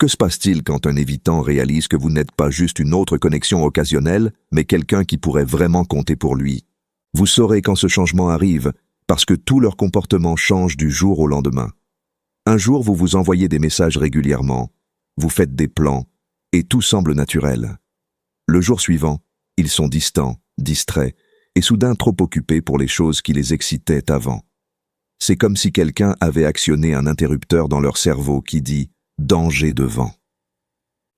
Que se passe-t-il quand un évitant réalise que vous n'êtes pas juste une autre connexion occasionnelle, mais quelqu'un qui pourrait vraiment compter pour lui? Vous saurez quand ce changement arrive, parce que tout leur comportement change du jour au lendemain. Un jour, vous vous envoyez des messages régulièrement, vous faites des plans, et tout semble naturel. Le jour suivant, ils sont distants, distraits, et soudain trop occupés pour les choses qui les excitaient avant. C'est comme si quelqu'un avait actionné un interrupteur dans leur cerveau qui dit « danger devant ».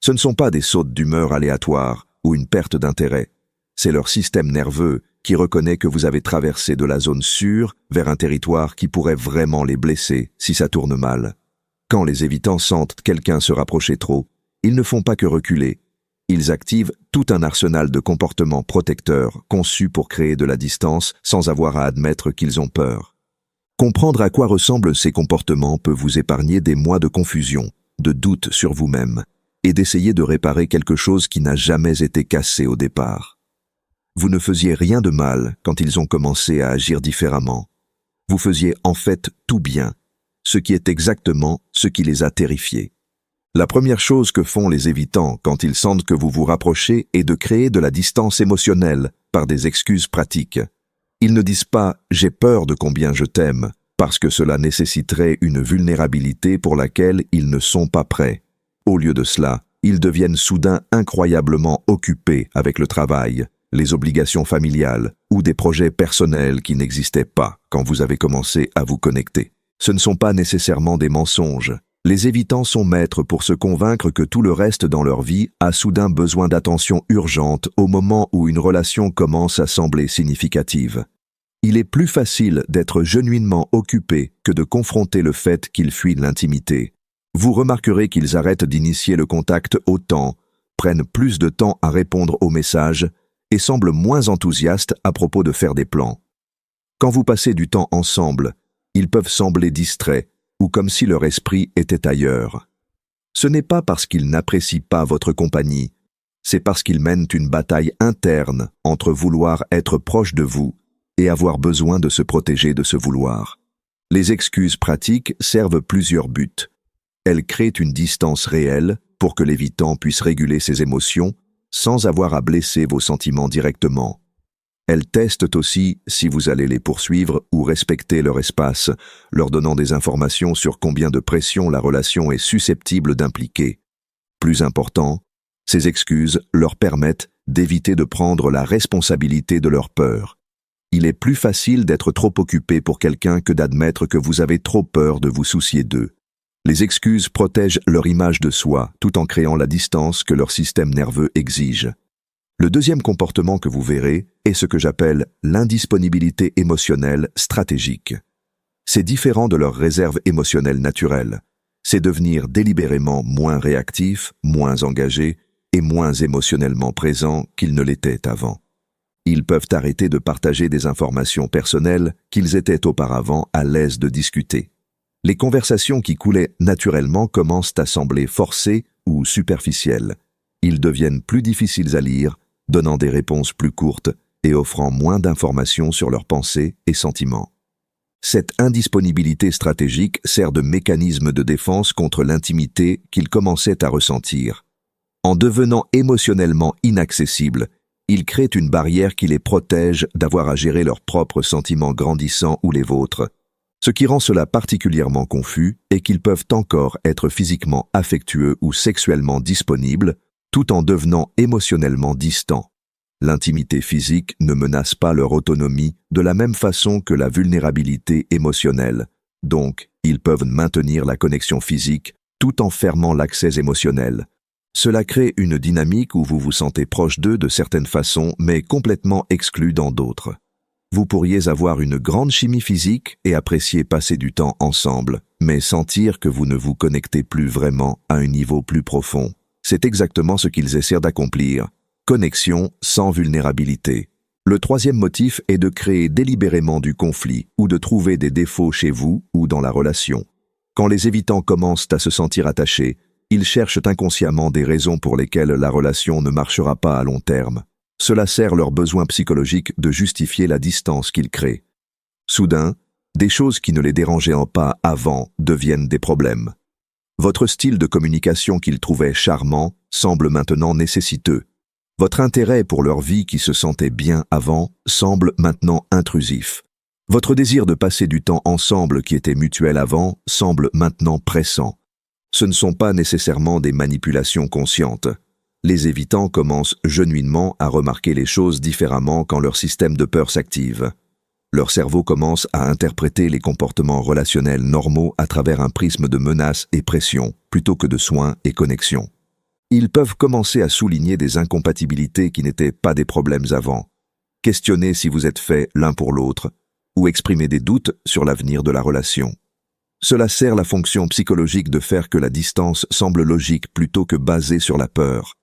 Ce ne sont pas des sautes d'humeur aléatoires ou une perte d'intérêt, c'est leur système nerveux qui reconnaît que vous avez traversé de la zone sûre vers un territoire qui pourrait vraiment les blesser si ça tourne mal. Quand les évitants sentent quelqu'un se rapprocher trop, ils ne font pas que reculer. Ils activent tout un arsenal de comportements protecteurs conçus pour créer de la distance sans avoir à admettre qu'ils ont peur. Comprendre à quoi ressemblent ces comportements peut vous épargner des mois de confusion, de doute sur vous-même, et d'essayer de réparer quelque chose qui n'a jamais été cassé au départ. Vous ne faisiez rien de mal quand ils ont commencé à agir différemment. Vous faisiez en fait tout bien, ce qui est exactement ce qui les a terrifiés. La première chose que font les évitants quand ils sentent que vous vous rapprochez est de créer de la distance émotionnelle par des excuses pratiques. Ils ne disent pas « j'ai peur de combien je t'aime » parce que cela nécessiterait une vulnérabilité pour laquelle ils ne sont pas prêts. Au lieu de cela, ils deviennent soudain incroyablement occupés avec le travail, les obligations familiales ou des projets personnels qui n'existaient pas quand vous avez commencé à vous connecter. Ce ne sont pas nécessairement des mensonges. Les évitants sont maîtres pour se convaincre que tout le reste dans leur vie a soudain besoin d'attention urgente au moment où une relation commence à sembler significative. Il est plus facile d'être genuinement occupé que de confronter le fait qu'ils fuient l'intimité. Vous remarquerez qu'ils arrêtent d'initier le contact autant, prennent plus de temps à répondre aux messages et semblent moins enthousiastes à propos de faire des plans. Quand vous passez du temps ensemble, ils peuvent sembler distraits ou comme si leur esprit était ailleurs. Ce n'est pas parce qu'ils n'apprécient pas votre compagnie, c'est parce qu'ils mènent une bataille interne entre vouloir être proche de vous et avoir besoin de se protéger de ce vouloir. Les excuses pratiques servent plusieurs buts. Elles créent une distance réelle pour que l'évitant puisse réguler ses émotions sans avoir à blesser vos sentiments directement. Elles testent aussi si vous allez les poursuivre ou respecter leur espace, leur donnant des informations sur combien de pression la relation est susceptible d'impliquer. Plus important, ces excuses leur permettent d'éviter de prendre la responsabilité de leur peur. Il est plus facile d'être trop occupé pour quelqu'un que d'admettre que vous avez trop peur de vous soucier d'eux. Les excuses protègent leur image de soi tout en créant la distance que leur système nerveux exige. Le deuxième comportement que vous verrez est ce que j'appelle l'indisponibilité émotionnelle stratégique. C'est différent de leur réserve émotionnelle naturelle. C'est devenir délibérément moins réactif, moins engagé et moins émotionnellement présent qu'ils ne l'étaient avant. Ils peuvent arrêter de partager des informations personnelles qu'ils étaient auparavant à l'aise de discuter. Les conversations qui coulaient naturellement commencent à sembler forcées ou superficielles. Ils deviennent plus difficiles à lire, donnant des réponses plus courtes et offrant moins d'informations sur leurs pensées et sentiments. Cette indisponibilité stratégique sert de mécanisme de défense contre l'intimité qu'ils commençaient à ressentir. En devenant émotionnellement inaccessibles, ils créent une barrière qui les protège d'avoir à gérer leurs propres sentiments grandissants ou les vôtres. Ce qui rend cela particulièrement confus est qu'ils peuvent encore être physiquement affectueux ou sexuellement disponibles, tout en devenant émotionnellement distants. L'intimité physique ne menace pas leur autonomie de la même façon que la vulnérabilité émotionnelle. Donc, ils peuvent maintenir la connexion physique tout en fermant l'accès émotionnel. Cela crée une dynamique où vous vous sentez proche d'eux de certaines façons, mais complètement exclus dans d'autres. Vous pourriez avoir une grande chimie physique et apprécier passer du temps ensemble, mais sentir que vous ne vous connectez plus vraiment à un niveau plus profond. C'est exactement ce qu'ils essaient d'accomplir. Connexion sans vulnérabilité. Le troisième motif est de créer délibérément du conflit ou de trouver des défauts chez vous ou dans la relation. Quand les évitants commencent à se sentir attachés, ils cherchent inconsciemment des raisons pour lesquelles la relation ne marchera pas à long terme. Cela sert leur besoin psychologique de justifier la distance qu'ils créent. Soudain, des choses qui ne les dérangeaient pas avant deviennent des problèmes. Votre style de communication qu'ils trouvaient charmant semble maintenant nécessiteux. Votre intérêt pour leur vie qui se sentait bien avant semble maintenant intrusif. Votre désir de passer du temps ensemble qui était mutuel avant semble maintenant pressant. Ce ne sont pas nécessairement des manipulations conscientes. Les évitants commencent genuinement à remarquer les choses différemment quand leur système de peur s'active. Leur cerveau commence à interpréter les comportements relationnels normaux à travers un prisme de menaces et pression, plutôt que de soins et connexion. Ils peuvent commencer à souligner des incompatibilités qui n'étaient pas des problèmes avant, questionner si vous êtes faits l'un pour l'autre, ou exprimer des doutes sur l'avenir de la relation. Cela sert la fonction psychologique de faire que la distance semble logique plutôt que basée sur la peur.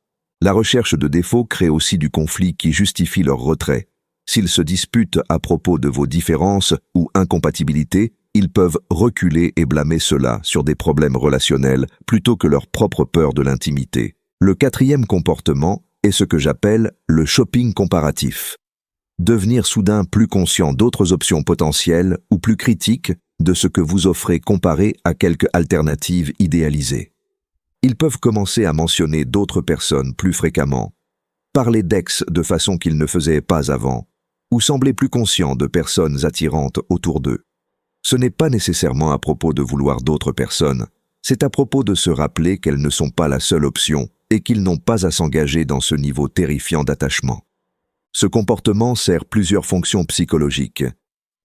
La recherche de défauts crée aussi du conflit qui justifie leur retrait. S'ils se disputent à propos de vos différences ou incompatibilités, ils peuvent reculer et blâmer cela sur des problèmes relationnels plutôt que leur propre peur de l'intimité. Le quatrième comportement est ce que j'appelle le shopping comparatif. Devenir soudain plus conscient d'autres options potentielles ou plus critique de ce que vous offrez comparé à quelques alternatives idéalisées. Ils peuvent commencer à mentionner d'autres personnes plus fréquemment, parler d'ex de façon qu'ils ne faisaient pas avant, ou sembler plus conscients de personnes attirantes autour d'eux. Ce n'est pas nécessairement à propos de vouloir d'autres personnes, c'est à propos de se rappeler qu'elles ne sont pas la seule option et qu'ils n'ont pas à s'engager dans ce niveau terrifiant d'attachement. Ce comportement sert plusieurs fonctions psychologiques.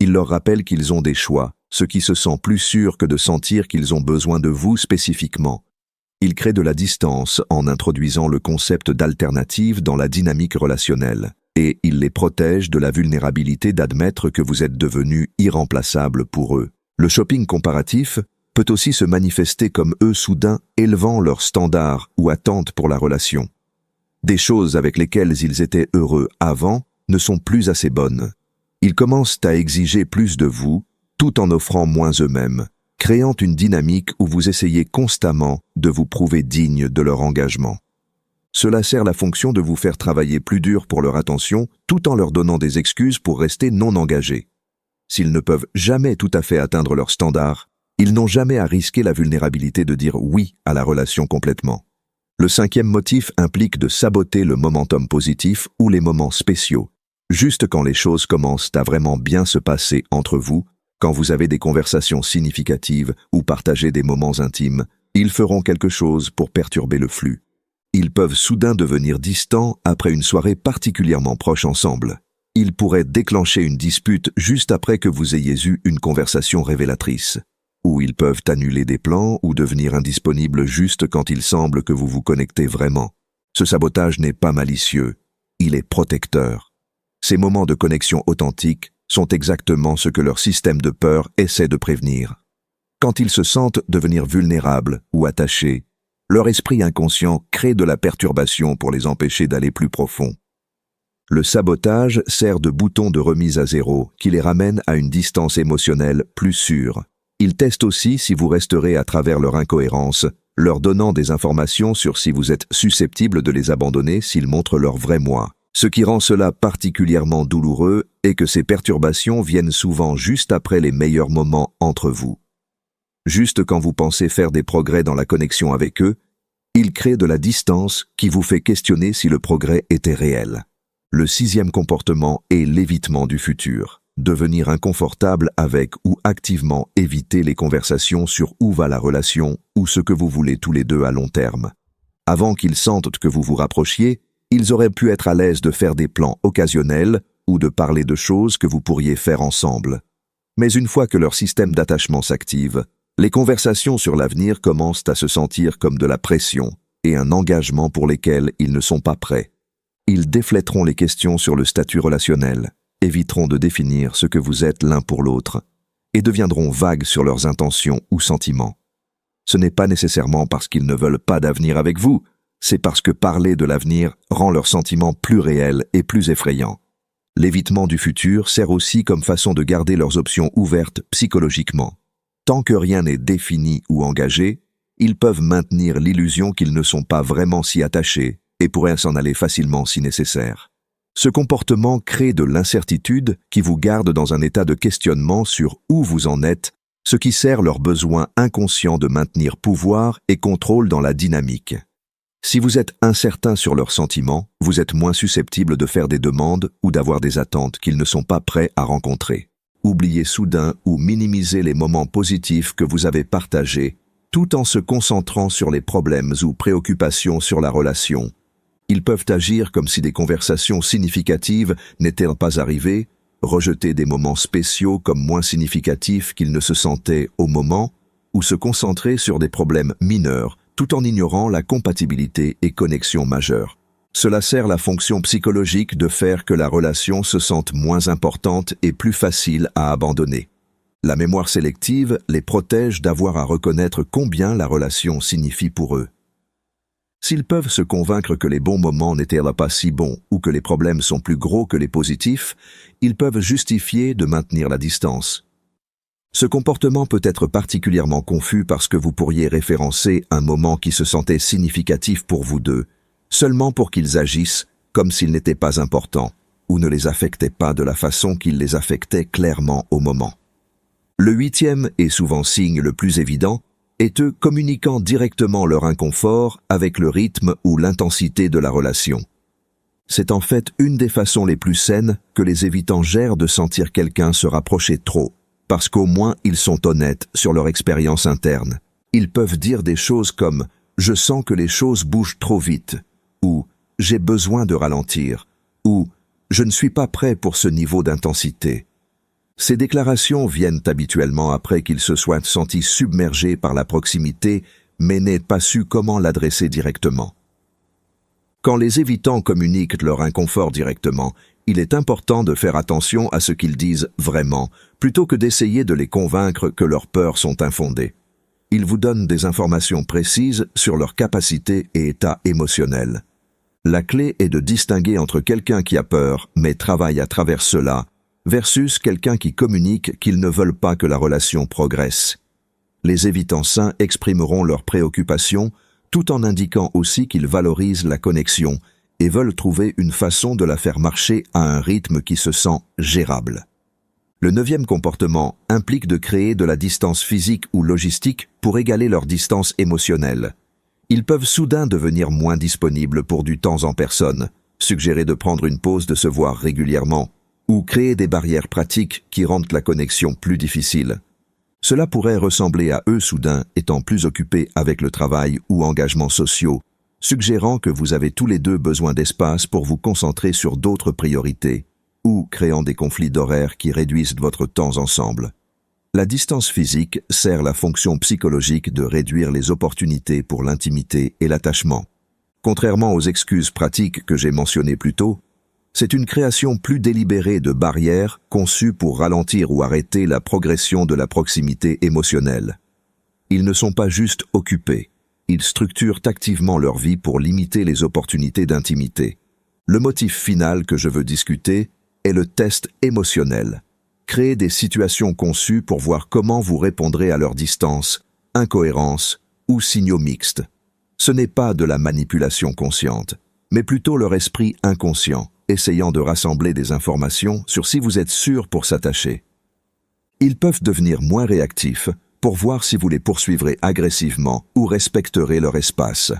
Il leur rappelle qu'ils ont des choix, ce qui se sent plus sûr que de sentir qu'ils ont besoin de vous spécifiquement. Il crée de la distance en introduisant le concept d'alternative dans la dynamique relationnelle, et il les protège de la vulnérabilité d'admettre que vous êtes devenu irremplaçable pour eux. Le shopping comparatif peut aussi se manifester comme eux soudain élevant leurs standards ou attentes pour la relation. Des choses avec lesquelles ils étaient heureux avant ne sont plus assez bonnes. Ils commencent à exiger plus de vous, tout en offrant moins eux-mêmes, créant une dynamique où vous essayez constamment de vous prouver digne de leur engagement. Cela sert la fonction de vous faire travailler plus dur pour leur attention, tout en leur donnant des excuses pour rester non engagés. S'ils ne peuvent jamais tout à fait atteindre leurs standards, ils n'ont jamais à risquer la vulnérabilité de dire oui à la relation complètement. Le cinquième motif implique de saboter le momentum positif ou les moments spéciaux. Juste quand les choses commencent à vraiment bien se passer entre vous, quand vous avez des conversations significatives ou partagez des moments intimes, ils feront quelque chose pour perturber le flux. Ils peuvent soudain devenir distants après une soirée particulièrement proche ensemble. Ils pourraient déclencher une dispute juste après que vous ayez eu une conversation révélatrice. Ou ils peuvent annuler des plans ou devenir indisponibles juste quand il semble que vous vous connectez vraiment. Ce sabotage n'est pas malicieux, il est protecteur. Ces moments de connexion authentique sont exactement ce que leur système de peur essaie de prévenir. Quand ils se sentent devenir vulnérables ou attachés, leur esprit inconscient crée de la perturbation pour les empêcher d'aller plus profond. Le sabotage sert de bouton de remise à zéro qui les ramène à une distance émotionnelle plus sûre. Ils testent aussi si vous resterez à travers leur incohérence, leur donnant des informations sur si vous êtes susceptible de les abandonner s'ils montrent leur vrai moi. Ce qui rend cela particulièrement douloureux est que ces perturbations viennent souvent juste après les meilleurs moments entre vous. Juste quand vous pensez faire des progrès dans la connexion avec eux, ils créent de la distance qui vous fait questionner si le progrès était réel. Le sixième comportement est l'évitement du futur. Devenir inconfortable avec ou activement éviter les conversations sur où va la relation ou ce que vous voulez tous les deux à long terme. Avant qu'ils sentent que vous vous rapprochiez, ils auraient pu être à l'aise de faire des plans occasionnels ou de parler de choses que vous pourriez faire ensemble. Mais une fois que leur système d'attachement s'active, les conversations sur l'avenir commencent à se sentir comme de la pression et un engagement pour lesquels ils ne sont pas prêts. Ils déflèteront les questions sur le statut relationnel, éviteront de définir ce que vous êtes l'un pour l'autre, et deviendront vagues sur leurs intentions ou sentiments. Ce n'est pas nécessairement parce qu'ils ne veulent pas d'avenir avec vous, c'est parce que parler de l'avenir rend leurs sentiments plus réels et plus effrayants. L'évitement du futur sert aussi comme façon de garder leurs options ouvertes psychologiquement. Tant que rien n'est défini ou engagé, ils peuvent maintenir l'illusion qu'ils ne sont pas vraiment si attachés et pourraient s'en aller facilement si nécessaire. Ce comportement crée de l'incertitude qui vous garde dans un état de questionnement sur où vous en êtes ce qui sert leur besoin inconscient de maintenir pouvoir et contrôle dans la dynamique. Si vous êtes incertain sur leurs sentiments, vous êtes moins susceptible de faire des demandes ou d'avoir des attentes qu'ils ne sont pas prêts à rencontrer. Oubliez soudain ou minimisez les moments positifs que vous avez partagés, tout en se concentrant sur les problèmes ou préoccupations sur la relation. Ils peuvent agir comme si des conversations significatives n'étaient pas arrivées, rejeter des moments spéciaux comme moins significatifs qu'ils ne se sentaient au moment, ou se concentrer sur des problèmes mineurs, tout en ignorant la compatibilité et connexion majeure. Cela sert la fonction psychologique de faire que la relation se sente moins importante et plus facile à abandonner. La mémoire sélective les protège d'avoir à reconnaître combien la relation signifie pour eux. S'ils peuvent se convaincre que les bons moments n'étaient pas si bons ou que les problèmes sont plus gros que les positifs, ils peuvent justifier de maintenir la distance. Ce comportement peut être particulièrement confus parce que vous pourriez référencer un moment qui se sentait significatif pour vous deux, seulement pour qu'ils agissent comme s'il n'était pas important, ou ne les affectait pas de la façon qu'il les affectait clairement au moment. Le 8e et souvent signe le plus évident est eux communiquant directement leur inconfort avec le rythme ou l'intensité de la relation. C'est en fait une des façons les plus saines que les évitants gèrent de sentir quelqu'un se rapprocher trop, parce qu'au moins ils sont honnêtes sur leur expérience interne. Ils peuvent dire des choses comme « je sens que les choses bougent trop vite » ou « j'ai besoin de ralentir » ou « je ne suis pas prêt pour ce niveau d'intensité ». Ces déclarations viennent habituellement après qu'ils se soient sentis submergés par la proximité mais n'aient pas su comment l'adresser directement. Quand les évitants communiquent leur inconfort directement, il est important de faire attention à ce qu'ils disent vraiment, plutôt que d'essayer de les convaincre que leurs peurs sont infondées. Ils vous donnent des informations précises sur leurs capacités et états émotionnels. La clé est de distinguer entre quelqu'un qui a peur mais travaille à travers cela, versus quelqu'un qui communique qu'ils ne veulent pas que la relation progresse. Les évitants sains exprimeront leurs préoccupations tout en indiquant aussi qu'ils valorisent la connexion et veulent trouver une façon de la faire marcher à un rythme qui se sent gérable. Le 9e comportement implique de créer de la distance physique ou logistique pour égaler leur distance émotionnelle. Ils peuvent soudain devenir moins disponibles pour du temps en personne, suggérer de prendre une pause de se voir régulièrement, ou créer des barrières pratiques qui rendent la connexion plus difficile. Cela pourrait ressembler à eux soudain étant plus occupés avec le travail ou engagements sociaux, suggérant que vous avez tous les deux besoin d'espace pour vous concentrer sur d'autres priorités, ou créant des conflits d'horaires qui réduisent votre temps ensemble. La distance physique sert la fonction psychologique de réduire les opportunités pour l'intimité et l'attachement. Contrairement aux excuses pratiques que j'ai mentionnées plus tôt, c'est une création plus délibérée de barrières conçues pour ralentir ou arrêter la progression de la proximité émotionnelle. Ils ne sont pas juste occupés, ils structurent activement leur vie pour limiter les opportunités d'intimité. Le motif final que je veux discuter est le test émotionnel. Créer des situations conçues pour voir comment vous répondrez à leur distance, incohérence ou signaux mixtes. Ce n'est pas de la manipulation consciente, mais plutôt leur esprit inconscient, essayant de rassembler des informations sur si vous êtes sûr pour s'attacher. Ils peuvent devenir moins réactifs pour voir si vous les poursuivrez agressivement ou respecterez leur espace.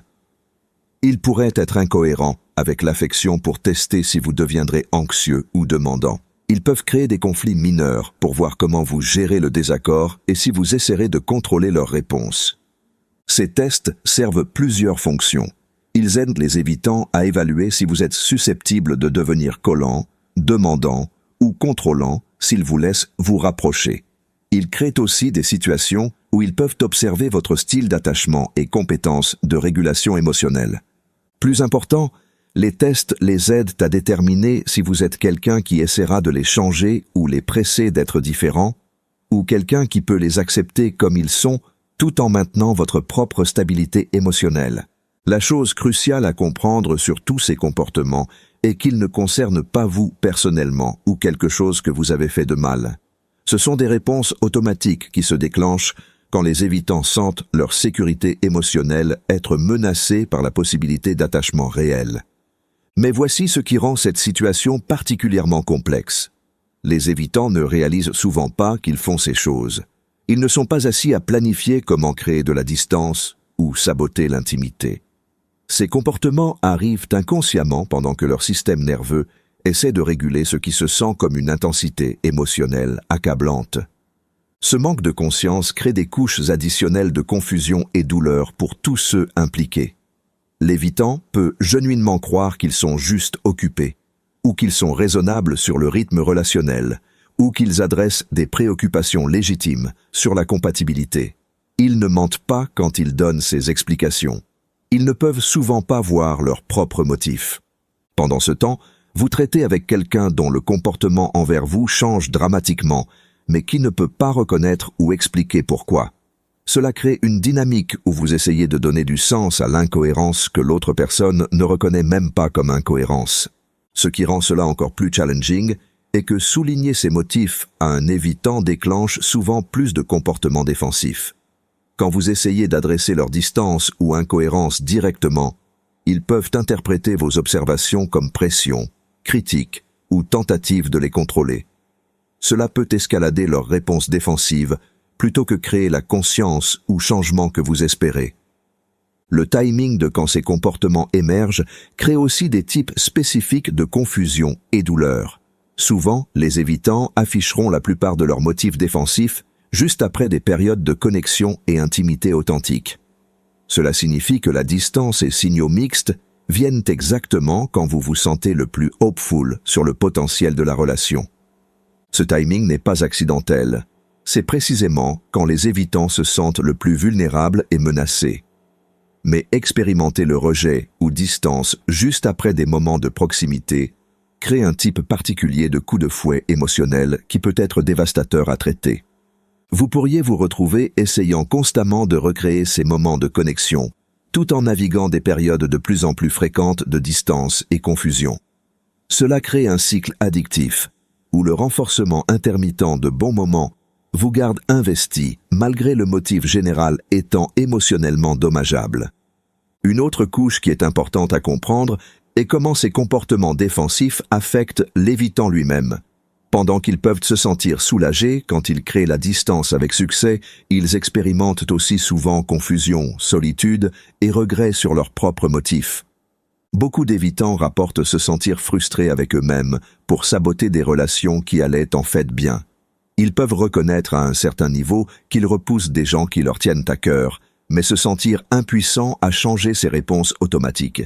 Ils pourraient être incohérents avec l'affection pour tester si vous deviendrez anxieux ou demandant. Ils peuvent créer des conflits mineurs pour voir comment vous gérez le désaccord et si vous essaierez de contrôler leurs réponses. Ces tests servent plusieurs fonctions. Ils aident les évitants à évaluer si vous êtes susceptible de devenir collant, demandant ou contrôlant s'ils vous laissent vous rapprocher. Ils créent aussi des situations où ils peuvent observer votre style d'attachement et compétences de régulation émotionnelle. Plus important, les tests les aident à déterminer si vous êtes quelqu'un qui essaiera de les changer ou les presser d'être différents, ou quelqu'un qui peut les accepter comme ils sont tout en maintenant votre propre stabilité émotionnelle. La chose cruciale à comprendre sur tous ces comportements est qu'ils ne concernent pas vous personnellement ou quelque chose que vous avez fait de mal. Ce sont des réponses automatiques qui se déclenchent quand les évitants sentent leur sécurité émotionnelle être menacée par la possibilité d'attachement réel. Mais voici ce qui rend cette situation particulièrement complexe. Les évitants ne réalisent souvent pas qu'ils font ces choses. Ils ne sont pas assis à planifier comment créer de la distance ou saboter l'intimité. Ces comportements arrivent inconsciemment pendant que leur système nerveux essaie de réguler ce qui se sent comme une intensité émotionnelle accablante. Ce manque de conscience crée des couches additionnelles de confusion et douleur pour tous ceux impliqués. L'évitant peut genuinement croire qu'ils sont juste occupés, ou qu'ils sont raisonnables sur le rythme relationnel, ou qu'ils adressent des préoccupations légitimes sur la compatibilité. Ils ne mentent pas quand ils donnent ces explications. Ils ne peuvent souvent pas voir leurs propres motifs. Pendant ce temps, vous traitez avec quelqu'un dont le comportement envers vous change dramatiquement, mais qui ne peut pas reconnaître ou expliquer pourquoi. Cela crée une dynamique où vous essayez de donner du sens à l'incohérence que l'autre personne ne reconnaît même pas comme incohérence. Ce qui rend cela encore plus challenging est que souligner ces motifs à un évitant déclenche souvent plus de comportements défensifs. Quand vous essayez d'adresser leur distance ou incohérence directement, ils peuvent interpréter vos observations comme pression, critique ou tentative de les contrôler. Cela peut escalader leur réponse défensive plutôt que créer la conscience ou changement que vous espérez. Le timing de quand ces comportements émergent crée aussi des types spécifiques de confusion et douleur. Souvent, les évitants afficheront la plupart de leurs motifs défensifs juste après des périodes de connexion et intimité authentique. Cela signifie que la distance et signaux mixtes viennent exactement quand vous vous sentez le plus hopeful sur le potentiel de la relation. Ce timing n'est pas accidentel. C'est précisément quand les évitants se sentent le plus vulnérables et menacés. Mais expérimenter le rejet ou distance juste après des moments de proximité crée un type particulier de coup de fouet émotionnel qui peut être dévastateur à traiter. Vous pourriez vous retrouver essayant constamment de recréer ces moments de connexion, tout en naviguant des périodes de plus en plus fréquentes de distance et confusion. Cela crée un cycle addictif, où le renforcement intermittent de bons moments vous garde investi malgré le motif général étant émotionnellement dommageable. Une autre couche qui est importante à comprendre est comment ces comportements défensifs affectent l'évitant lui-même. Pendant qu'ils peuvent se sentir soulagés quand ils créent la distance avec succès, ils expérimentent aussi souvent confusion, solitude et regret sur leurs propres motifs. Beaucoup d'évitants rapportent se sentir frustrés avec eux-mêmes pour saboter des relations qui allaient en fait bien. Ils peuvent reconnaître à un certain niveau qu'ils repoussent des gens qui leur tiennent à cœur, mais se sentir impuissants à changer ces réponses automatiques.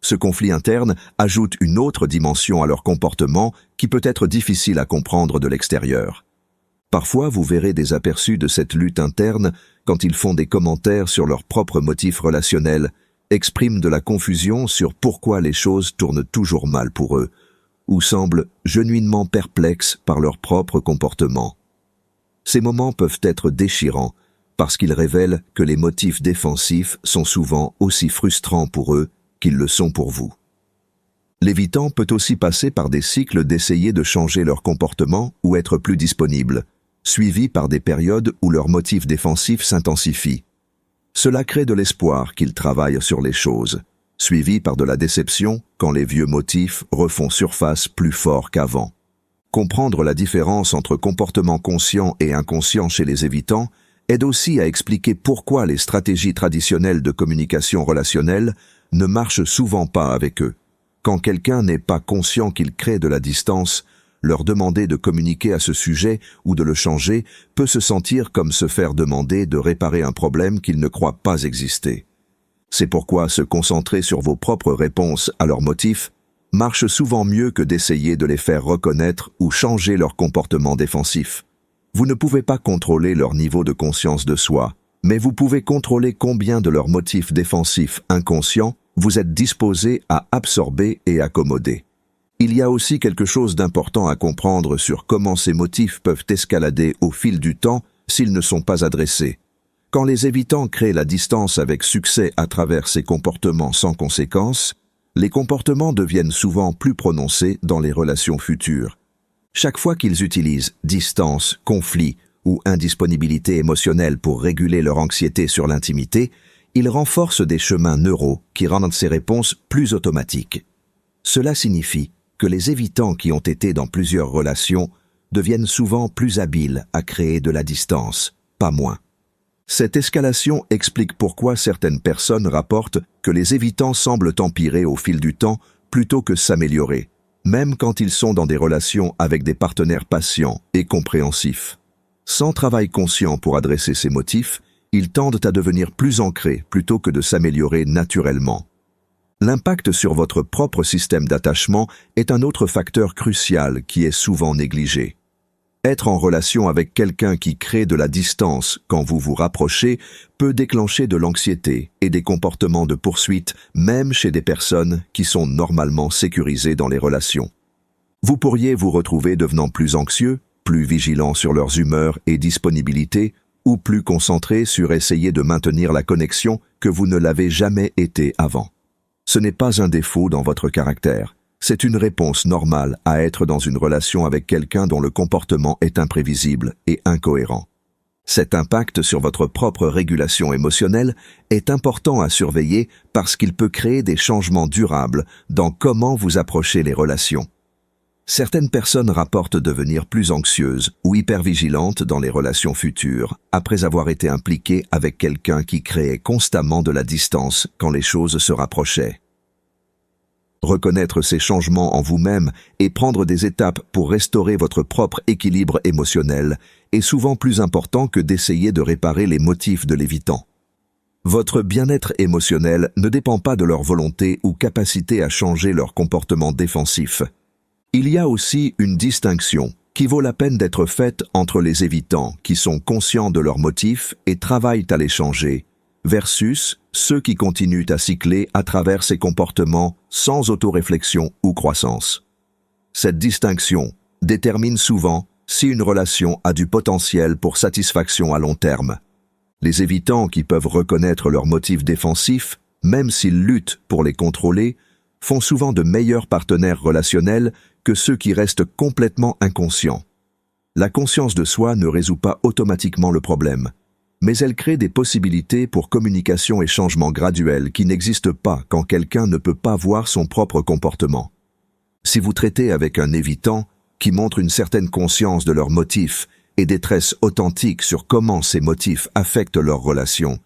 Ce conflit interne ajoute une autre dimension à leur comportement qui peut être difficile à comprendre de l'extérieur. Parfois, vous verrez des aperçus de cette lutte interne quand ils font des commentaires sur leurs propres motifs relationnels, expriment de la confusion sur pourquoi les choses tournent toujours mal pour eux, ou semblent genuinement perplexes par leur propre comportement. Ces moments peuvent être déchirants parce qu'ils révèlent que les motifs défensifs sont souvent aussi frustrants pour eux qu'ils le sont pour vous. L'évitant peut aussi passer par des cycles d'essayer de changer leur comportement ou être plus disponible, suivis par des périodes où leurs motifs défensifs s'intensifient. Cela crée de l'espoir qu'ils travaillent sur les choses, suivi par de la déception quand les vieux motifs refont surface plus fort qu'avant. Comprendre la différence entre comportement conscient et inconscient chez les évitants aide aussi à expliquer pourquoi les stratégies traditionnelles de communication relationnelle ne marchent souvent pas avec eux. Quand quelqu'un n'est pas conscient qu'il crée de la distance, leur demander de communiquer à ce sujet ou de le changer peut se sentir comme se faire demander de réparer un problème qu'ils ne croient pas exister. C'est pourquoi se concentrer sur vos propres réponses à leurs motifs marche souvent mieux que d'essayer de les faire reconnaître ou changer leur comportement défensif. Vous ne pouvez pas contrôler leur niveau de conscience de soi, mais vous pouvez contrôler combien de leurs motifs défensifs inconscients vous êtes disposé à absorber et accommoder. Il y a aussi quelque chose d'important à comprendre sur comment ces motifs peuvent escalader au fil du temps s'ils ne sont pas adressés. Quand les évitants créent la distance avec succès à travers ces comportements sans conséquence, les comportements deviennent souvent plus prononcés dans les relations futures. Chaque fois qu'ils utilisent distance, conflit ou indisponibilité émotionnelle pour réguler leur anxiété sur l'intimité, ils renforcent des chemins neuraux qui rendent ces réponses plus automatiques. Cela signifie que les évitants qui ont été dans plusieurs relations deviennent souvent plus habiles à créer de la distance, pas moins. Cette escalation explique pourquoi certaines personnes rapportent que les évitants semblent empirer au fil du temps plutôt que s'améliorer, même quand ils sont dans des relations avec des partenaires patients et compréhensifs. Sans travail conscient pour adresser ces motifs, ils tendent à devenir plus ancrés plutôt que de s'améliorer naturellement. L'impact sur votre propre système d'attachement est un autre facteur crucial qui est souvent négligé. Être en relation avec quelqu'un qui crée de la distance quand vous vous rapprochez peut déclencher de l'anxiété et des comportements de poursuite, même chez des personnes qui sont normalement sécurisées dans les relations. Vous pourriez vous retrouver devenant plus anxieux, plus vigilant sur leurs humeurs et disponibilités, ou plus concentré sur essayer de maintenir la connexion que vous ne l'avez jamais été avant. Ce n'est pas un défaut dans votre caractère. C'est une réponse normale à être dans une relation avec quelqu'un dont le comportement est imprévisible et incohérent. Cet impact sur votre propre régulation émotionnelle est important à surveiller parce qu'il peut créer des changements durables dans comment vous approchez les relations. Certaines personnes rapportent devenir plus anxieuses ou hypervigilantes dans les relations futures après avoir été impliquées avec quelqu'un qui créait constamment de la distance quand les choses se rapprochaient. Reconnaître ces changements en vous-même et prendre des étapes pour restaurer votre propre équilibre émotionnel est souvent plus important que d'essayer de réparer les motifs de l'évitant. Votre bien-être émotionnel ne dépend pas de leur volonté ou capacité à changer leur comportement défensif. Il y a aussi une distinction qui vaut la peine d'être faite entre les évitants qui sont conscients de leurs motifs et travaillent à les changer, versus ceux qui continuent à cycler à travers ces comportements sans autoréflexion ou croissance. Cette distinction détermine souvent si une relation a du potentiel pour satisfaction à long terme. Les évitants qui peuvent reconnaître leurs motifs défensifs, même s'ils luttent pour les contrôler, font souvent de meilleurs partenaires relationnels que ceux qui restent complètement inconscients. La conscience de soi ne résout pas automatiquement le problème, mais elle crée des possibilités pour communication et changement graduel qui n'existent pas quand quelqu'un ne peut pas voir son propre comportement. Si vous traitez avec un évitant qui montre une certaine conscience de leurs motifs et détresse authentique sur comment ces motifs affectent leur relation,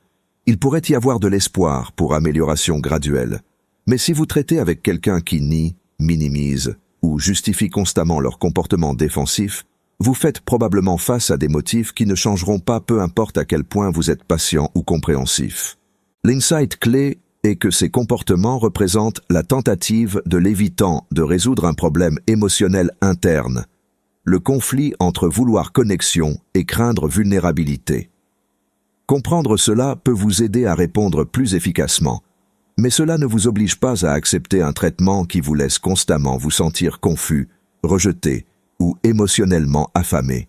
il pourrait y avoir de l'espoir pour amélioration graduelle. Mais si vous traitez avec quelqu'un qui nie, minimise ou justifie constamment leur comportement défensif, vous faites probablement face à des motifs qui ne changeront pas peu importe à quel point vous êtes patient ou compréhensif. L'insight clé est que ces comportements représentent la tentative de l'évitant de résoudre un problème émotionnel interne, le conflit entre vouloir connexion et craindre vulnérabilité. Comprendre cela peut vous aider à répondre plus efficacement, mais cela ne vous oblige pas à accepter un traitement qui vous laisse constamment vous sentir confus, rejeté ou émotionnellement affamé.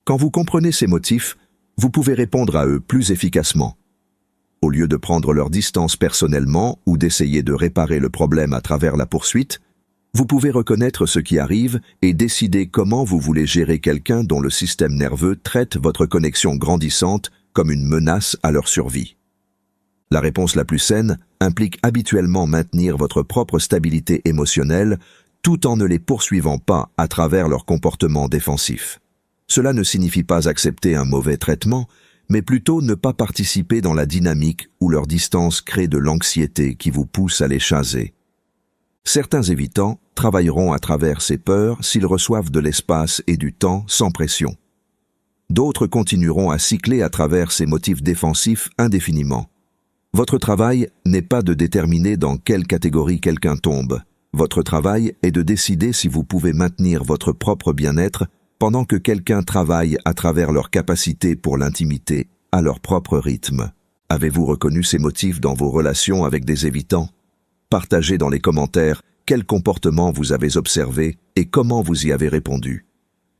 Quand vous comprenez ces motifs, vous pouvez répondre à eux plus efficacement. Au lieu de prendre leur distance personnellement ou d'essayer de réparer le problème à travers la poursuite, vous pouvez reconnaître ce qui arrive et décider comment vous voulez gérer quelqu'un dont le système nerveux traite votre connexion grandissante comme une menace à leur survie. La réponse la plus saine implique habituellement maintenir votre propre stabilité émotionnelle tout en ne les poursuivant pas à travers leur comportement défensif. Cela ne signifie pas accepter un mauvais traitement, mais plutôt ne pas participer dans la dynamique où leur distance crée de l'anxiété qui vous pousse à les chaser. Certains évitants travailleront à travers ces peurs s'ils reçoivent de l'espace et du temps sans pression. D'autres continueront à cycler à travers ces motifs défensifs indéfiniment. Votre travail n'est pas de déterminer dans quelle catégorie quelqu'un tombe. Votre travail est de décider si vous pouvez maintenir votre propre bien-être pendant que quelqu'un travaille à travers leur capacité pour l'intimité, à leur propre rythme. Avez-vous reconnu ces motifs dans vos relations avec des évitants? Partagez dans les commentaires quels comportements vous avez observés et comment vous y avez répondu.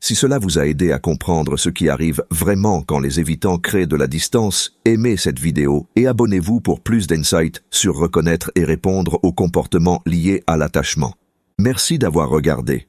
Si cela vous a aidé à comprendre ce qui arrive vraiment quand les évitants créent de la distance, aimez cette vidéo et abonnez-vous pour plus d'insights sur reconnaître et répondre aux comportements liés à l'attachement. Merci d'avoir regardé.